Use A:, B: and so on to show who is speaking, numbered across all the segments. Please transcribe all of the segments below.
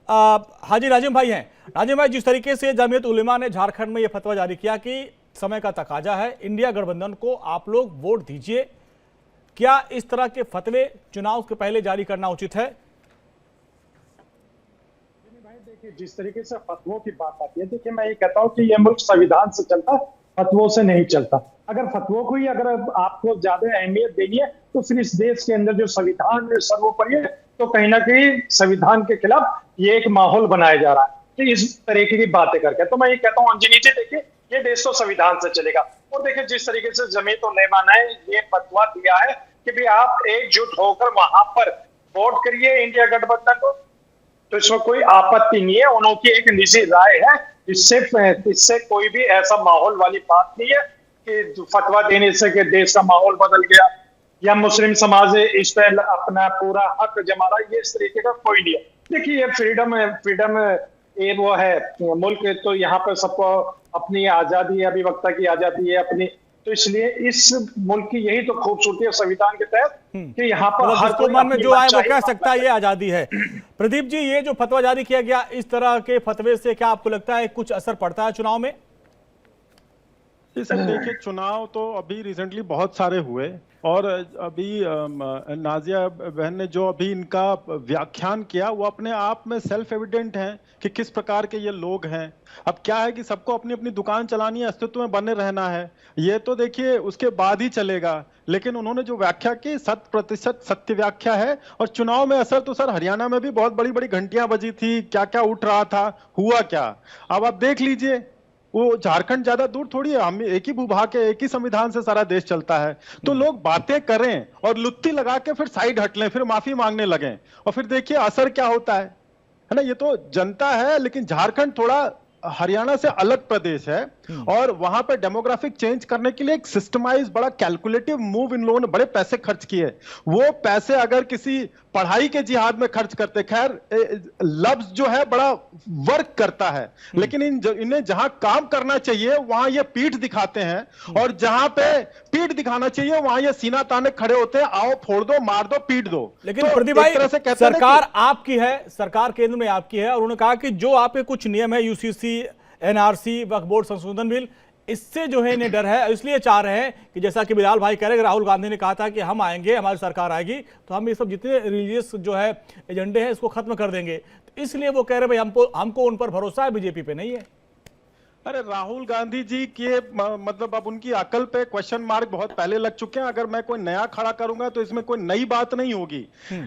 A: हाजी नाजिम भाई हैं। नाजिम भाई, जिस तरीके से जमीयत उलेमा ने झारखंड में यह फतवा जारी किया कि समय का तकाजा है, इंडिया गठबंधन को आप लोग वोट दीजिए, क्या इस तरह के फतवे चुनाव के पहले जारी करना उचित है?
B: देखिए, जिस तरीके से फतवों की बात आती है, देखिए मैं ये कहता हूँ कि ये मुल्क संविधान से चलता है, फतवों से नहीं चलता। अगर फतवों को ही अगर आपको ज्यादा अहमियत देनी है तो फिर इस देश के अंदर जो संविधान सर्वोपरि है, तो कहीं ना कहीं संविधान के खिलाफ ये एक माहौल बनाया जा रहा है तो इस तरीके की बातें करके। तो मैं ये कहता हूँ अंजनी जी, देखिए ये देश तो संविधान से चलेगा। और देखिए जिस तरीके से जमीयत उलेमा ने ये फतवा दिया है कि भी आप एकजुट होकर वहां पर वोट करिए इंडिया गठबंधन को, तो इसमें कोई आपत्ति नहीं है। उनकी एक निजी राय है, इससे कोई भी ऐसा माहौल वाली बात नहीं है कि फतवा देने से कि देश का माहौल बदल गया या मुस्लिम समाज इस पर अपना पूरा हक जमा रहा, ये इस तरीके का कोई नहीं है। देखिए ये फ्रीडम ये वो है मुल्क, तो यहाँ पर सबको अपनी आजादी है, अभिव्यक्ता की आजादी है अपनी, तो इसलिए इस मुल्क की यही तो खूबसूरती है संविधान के तहत कि यहाँ पर हर कोई
A: मन में जो आए वो कह सकता है, ये आजादी है। प्रदीप जी, ये जो फतवा जारी किया गया, इस तरह के फतवे से क्या आपको लगता है कुछ असर पड़ता है चुनाव में?
C: सर देखिए, चुनाव तो अभी रिसेंटली बहुत सारे हुए और अभी नाजिया बहन ने जो अभी इनका व्याख्यान किया वो अपने आप में सेल्फ एविडेंट है कि किस प्रकार के ये लोग हैं। अब क्या है कि सबको अपनी अपनी दुकान चलानी है, अस्तित्व में बने रहना है, ये तो देखिए उसके बाद ही चलेगा। लेकिन उन्होंने जो व्याख्या की 100% सत्य व्याख्या है। और चुनाव में असर तो सर हरियाणा में भी बहुत बड़ी बड़ी घंटियां बजी थी, क्या क्या उठ रहा था, हुआ क्या। अब आप देख लीजिए, वो झारखंड ज्यादा दूर थोड़ी है, हम एक ही भूभाग के, एक ही संविधान से सारा देश चलता है। तो लोग बातें करें और लुत्ती लगा के फिर साइड हट लें, फिर माफी मांगने लगें और फिर देखिए असर क्या होता है ना। ये तो जनता है, लेकिन झारखंड थोड़ा हरियाणा से अलग प्रदेश है और वहां पे डेमोग्राफिक चेंज करने के लिए एक सिस्टमाइज बड़ा कैलकुलेटिव मूव इन लोगों ने बड़े पैसे खर्च किए। वो पैसे अगर किसी पढ़ाई के जिहाद में खर्च करते, खैर लफ्ज जो है बड़ा वर्क करता है, लेकिन इन्हें जहां काम करना चाहिए वहां ये पीठ दिखाते हैं और जहां पे पीठ दिखाना चाहिए वहां ये सीना ताने खड़े होते हैं, आओ फोड़ दो, मार दो, पीट दो।
A: लेकिन प्रदीप भाई, सरकार आपकी है, सरकार केंद्र में आपकी है और उन्होंने कहा कि जो आपके कुछ नियम है, यूसीसी, एनआरसी, वक्फ बोर्ड संशोधन बिल, इससे जो है इन्हें डर है, इसलिए चाह रहे हैं कि जैसा कि बिलाल भाई कह रहे हैं, राहुल गांधी ने कहा था कि हम आएंगे, हमारी सरकार आएगी तो हम ये सब जितने रिलीजियस जो है एजेंडे हैं इसको खत्म कर देंगे। तो इसलिए वो कह रहे हैं भाई हमको उन पर भरोसा है, बीजेपी पे नहीं है।
C: अरे राहुल गांधी जी के मतलब अब उनकी अकल पे क्वेश्चन मार्क बहुत पहले लग चुके हैं। अगर मैं कोई नया खड़ा करूंगा तो इसमें कोई नई बात नहीं होगी।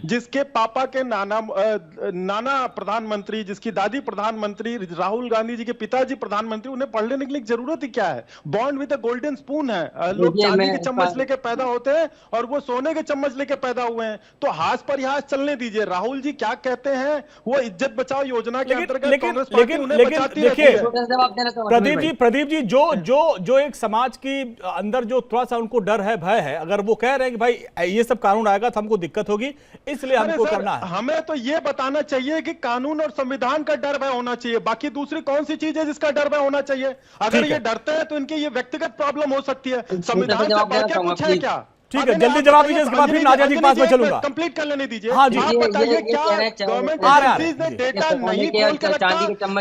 C: जिसके पापा के नाना प्रधानमंत्री, जिसकी दादी प्रधानमंत्री, राहुल गांधी जी के पिताजी प्रधानमंत्री, उन्हें पढ़ लेने के लिए जरूरत ही क्या है। Bond with a golden spoon है। लोग चांदी के चम्मच लेके पैदा होते हैं और वो सोने के चम्मच लेके पैदा हुए हैं, तो हाथ पर हाथ चलने दीजिए। राहुल जी क्या कहते हैं, वो इज्जत बचाओ योजना के अंतर्गत कांग्रेस पार्टी उन्हें बचाती है।
A: प्रदीप जी, जो एक समाज की अंदर जो थोड़ा सा उनको डर है, भय है, अगर वो कह रहे हैं कि भाई ये सब कानून आएगा तो हमको दिक्कत होगी, इसलिए हमको करना है।
C: हमें तो ये बताना चाहिए कि कानून और संविधान का डर भय होना चाहिए, बाकी दूसरी कौन सी चीज है जिसका डर भय होना चाहिए। अगर ये डरते हैं तो इनकी ये व्यक्तिगत प्रॉब्लम हो सकती है, संविधान से बढ़ के कुछ है क्या।
A: ठीक है, जल्दी जवाब दीजिए, इसके बाद फिर नाजिया जी के पास में चलूंगा।
C: कंप्लीट कर लेने दीजिए।
A: हाँ जी,
C: आप बताइए क्या गवर्नमेंट एजेंसीज ने डेटा नहीं खोल के रखा,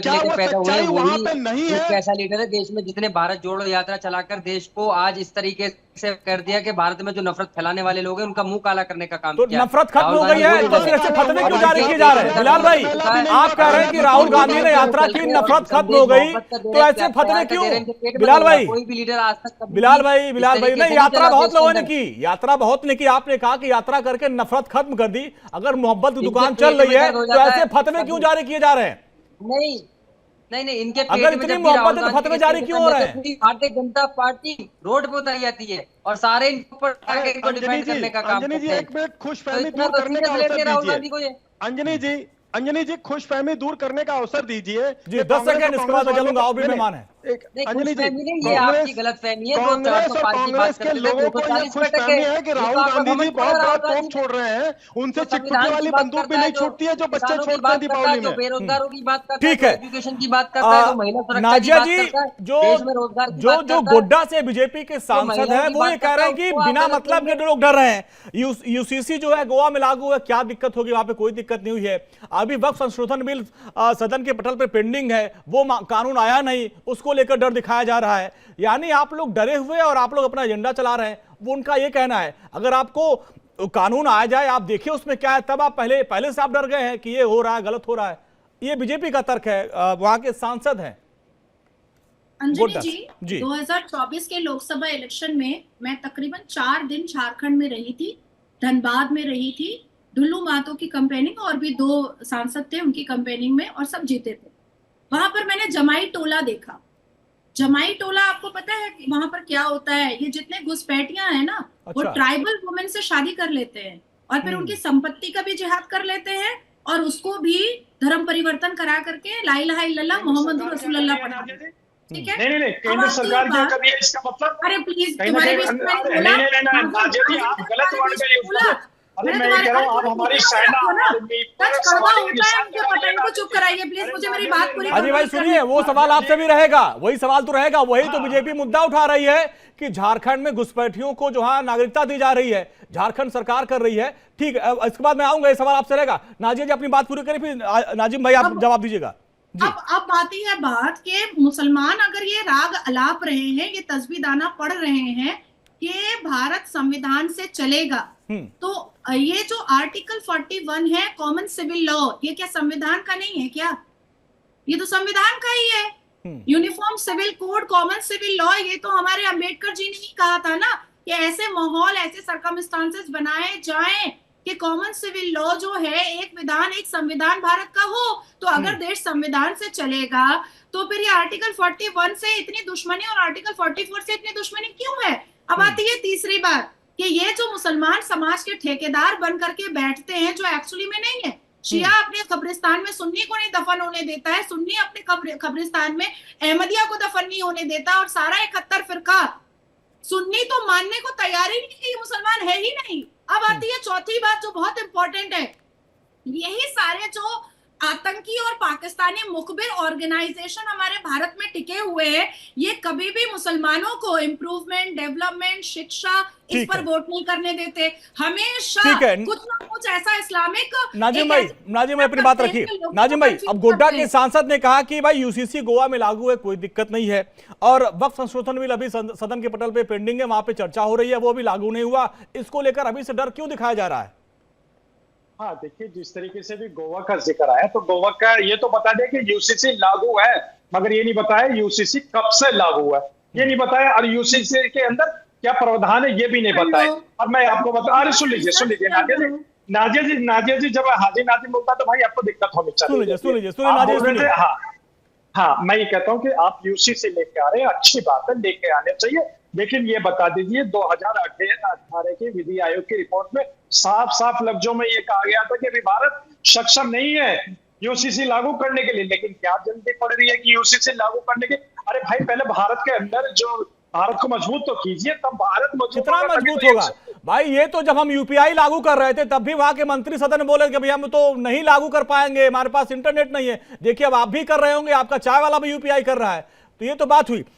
C: क्या वो सच्चाई वहां पे नहीं है।
D: कैसा लीडर है देश में जितने भारत जोड़ो यात्रा चलाकर देश को आज इस तरीके से कर दिया कि भारत में जो नफरत फैलाने वाले लोग हैं उनका मुंह काला करने का काम
A: तो
D: किया।
A: नफरत खत्म हो गई है तो फिर ऐसे फतवे क्यों जारी किए जा रहे हैं? बिलाल भाई, आप कह रहे हैं कि राहुल गांधी ने यात्रा की, नफरत खत्म हो गई, तो ऐसे फतवे क्यों? बिलाल भाई,
D: कोई भी लीडर आज तक
A: बिलाल भाई नहीं, यात्रा बहुत लोगों ने की, यात्रा बहुत ने की। आपने कहा कि यात्रा करके नफरत खत्म कर दी। अगर मोहब्बत की दुकान चल रही है तो ऐसे फतवे क्यों जारी किए जा रहे हैं?
D: नहीं, इनके
A: अगर इतनी मोहब्बत है तो फतवे जारी क्यों हो रहे हैं?
D: भारतीय जनता पार्टी रोड पे उतारी जाती है और सारे इनको डिफेंड करने का काम करते हैं।
C: एक मिनट खुशफहमी दूर करने का अवसर दीजिए। अंजनी जी खुशफहमी दूर करने का अवसर दीजिए
A: जी, 10 सेकंड, इसके बाद मैं चलूंगा, और भी मेहमान है।
C: एक
D: नहीं,
C: अंजलि जी,
D: खुशफहमी नहीं, ये आपकी गलतफहमी है। जो
C: कांग्रेस
D: 405
C: और
D: की
C: कांग्रेस
D: बात
C: के
D: करते थे,
C: लोगों को ये
D: 240 पे
C: खुशफहमी
D: टके।
C: है कि
D: ये तो
C: राहुल
D: आपका
C: गांधी जी
D: घमंड
C: बहुत
D: थोड़ा
C: बड़ा
D: होता है
C: तोप छोड़ रहे हैं, उनसे
D: जो
C: चिटपुटी
D: संविधान
C: वाली
D: की बात
C: बंदूक भी
D: करता है,
C: नहीं छूटती है जो बच्चे
D: किसानों की
C: छोड़ते हैं
D: बात करता है,
C: दीपावली
D: जो
C: में।
D: बेरोजगारों की बात करता है,
A: ठीक
D: जो
A: है।
D: एजुकेशन की बात करता है, जो महिला सुरक्षा की
A: नाजिया
D: बात
A: जी,
D: करता है,
A: जो
D: देश में रोजगार की
A: जो
D: बात
A: जो
D: करता है,
A: गोड्डा से बीजेपी के सांसद
D: महिलाओं
A: हैं
D: की
A: वो ये
D: बात
A: कह
D: करता
A: रहे
D: है,
A: हैं कि
D: उसको आप
A: बिना
D: गलत
A: मतलब के
D: कहेंगे।
A: लोग डर रहे हैं। यूसीसी जो है गोवा में लागू है, क्या दिक्कत होगी? वहां पे कोई दिक्कत नहीं हुई है। अभी वक्फ संशोधन बिल सदन के पटल पे पेंडिंग है, वो कानून आया नहीं, उसको लेकर डर दिखाया जा रहा है। यानी आप लोग डरे हुए और आप लोग अपना एजेंडा चला रहे हैं, वो उनका ये कहना है। अगर आपको कानून आ जाए, आप देखिए उसमें क्या है, तब आप पहले से आप डर गए हैं कि ये हो रहा है, गलत हो रहा है। ये बीजेपी का तर्क है, वहां के सांसद हैं।
E: अंजलि
A: जी
E: 2024 के लोकसभा इलेक्शन में मैं तकरीबन 4 दिन झारखंड में रही थी, धनबाद में रही थी, ढुल्लू महतो की कंपेनिंग और भी 2 सांसद थे उनकी कंपेनिंग में, और सब जीते थे। वहां पर मैंने जमाई टोला देखा। जमाई टोला आपको पता है कि वहां पर क्या होता है? ये जितने घुसपैठियां हैं ना, वो
A: अच्छा।
E: ट्राइबल वुमेन से शादी कर लेते हैं और फिर उनकी संपत्ति का भी जिहाद कर लेते हैं और उसको भी धर्म परिवर्तन करा करके ला इलाहा इल्लल्लाह मोहम्मद रसूलुल्लाह पढ़ा। ठीक है?
B: नहीं,
E: अब
B: केंद्र
E: आती है
B: सरकार क्या
E: बात-
B: कर रही है इसका मतलब?
E: अरे प्लीज,
B: कहीं ना
E: तुम्हारे
B: कहीं
E: बीच में मैंने
B: नहीं
E: बोला।
B: नहीं नाजिया जी, आप गलत वर्ड का यूज कर रहे हैं। अरे मैं ये कह रहा हूँ, आप हमारी सेना आदमी
E: सच कड़वा होता है, उनके पटाई को चुप कराइए प्लीज, मुझे मेरी बात पूरी
A: हाजी भाई
E: कंप्लीट
A: सुनिए,
E: करने
A: वो
E: दो।
A: सवाल आपसे भी रहेगा, वही सवाल तो रहेगा। वही तो बीजेपी मुद्दा उठा रही है कि झारखंड में घुसपैठियों को जो है नागरिकता दी जा रही है, झारखंड सरकार कर रही है। ठीक है, इसके बाद मैं आऊंगा, ये सवाल आपसे रहेगा। नाजिया जी अपनी बात पूरी करें, फिर नाजिम भाई आप जवाब दीजिएगा।
E: अब आती है बात कि मुसलमान अगर ये राग अलाप रहे हैं, ये तस्बीदाना पढ़ रहे हैं कि भारत संविधान से चलेगा, तो ये जो आर्टिकल 41 है कॉमन सिविल लॉ, ये क्या संविधान का नहीं है क्या? ये तो संविधान का ही है। Uniform civil code, common civil law, ये तो हमारे अंबेडकर जी ने ही कहा था ना कि ऐसे माहौल, ऐसे सर्कमस्टांसेस बनाए जाएं कि कॉमन सिविल लॉ जो है, एक विधान एक संविधान भारत का हो। तो अगर देश संविधान से चलेगा तो फिर ये आर्टिकल 41 से इतनी दुश्मनी और आर्टिकल 44 से इतनी दुश्मनी क्यों है? अब आती है तीसरी बात कि ये जो मुसलमान समाज के ठेकेदार बन करके बैठते हैं, जो एक्चुअली में नहीं है। शिया अपने कब्रिस्तान में सुन्नी को नहीं दफन होने देता है, सुन्नी अपने कब्रिस्तान में अहमदिया को दफन नहीं होने देता, और सारा 71 फिरका सुन्नी तो मानने को तैयार ही नहीं, मुसलमान है ही नहीं। अब आती है चौथी बात जो बहुत इंपॉर्टेंट है। यही सारे जो आतंकी और पाकिस्तानी मुखबिर ऑर्गेनाइजेशन हमारे भारत में टिके हुए हैं, ये कभी भी मुसलमानों को इम्प्रूवमेंट, डेवलपमेंट, शिक्षा इस पर वोट नहीं करने देते। हमेशा कुछ ना कुछ ऐसा इस्लामिक।
A: नाजिम भाई अपनी बात रखिए। नाजिम भाई, अब गोड्डा के सांसद ने कहा कि भाई यूसीसी गोवा में लागू है, कोई दिक्कत नहीं है, और वक्फ संशोधन बिल अभी सदन के पटल पे पेंडिंग है, वहां पे चर्चा हो रही है, वो भी लागू नहीं हुआ। इसको लेकर अभी से डर क्यों दिखाया जा रहा है?
B: हाँ देखिए, जिस तरीके से भी गोवा का जिक्र आया, तो गोवा का ये तो बता दें कि यूसीसी लागू है, मगर ये नहीं बताया यूसीसी कब से लागू है, ये नहीं बताया, और यूसीसी के अंदर क्या प्रावधान है ये भी नहीं बताया। और मैं आपको बता, अरे सुन लीजिए नाजिया जी, जब हाजी नाजिम बोलता तो भाई आपको दिक्कत होनी चाहिए।
A: सुनिए।
B: हाँ, मैं ये कहता हूँ कि आप यूसीसी लेके आ रहे हैं, अच्छी बात है, लेके आने चाहिए, लेकिन ये बता दीजिए 2018 की विधि आयोग की रिपोर्ट में साफ साफ लफ्जों में ये कहा गया था कि अभी भारत सक्षम नहीं है यूसीसी लागू करने के लिए। लेकिन क्या जल्दी पड़ रही है कि यूसीसी लागू करने के? अरे भाई, पहले भारत के अंदर जो भारत को मजबूत तो कीजिए, तब भारत
A: कितना मजबूत होगा भाई? ये तो जब हम यूपीआई लागू कर रहे थे तब भी वहां के मंत्री सदन बोले कि भैया हम तो नहीं लागू कर पाएंगे, हमारे पास इंटरनेट नहीं है। देखिए अब आप भी कर रहे होंगे, आपका चाय वाला भी यूपीआई कर रहा है। तो ये तो बात हुई।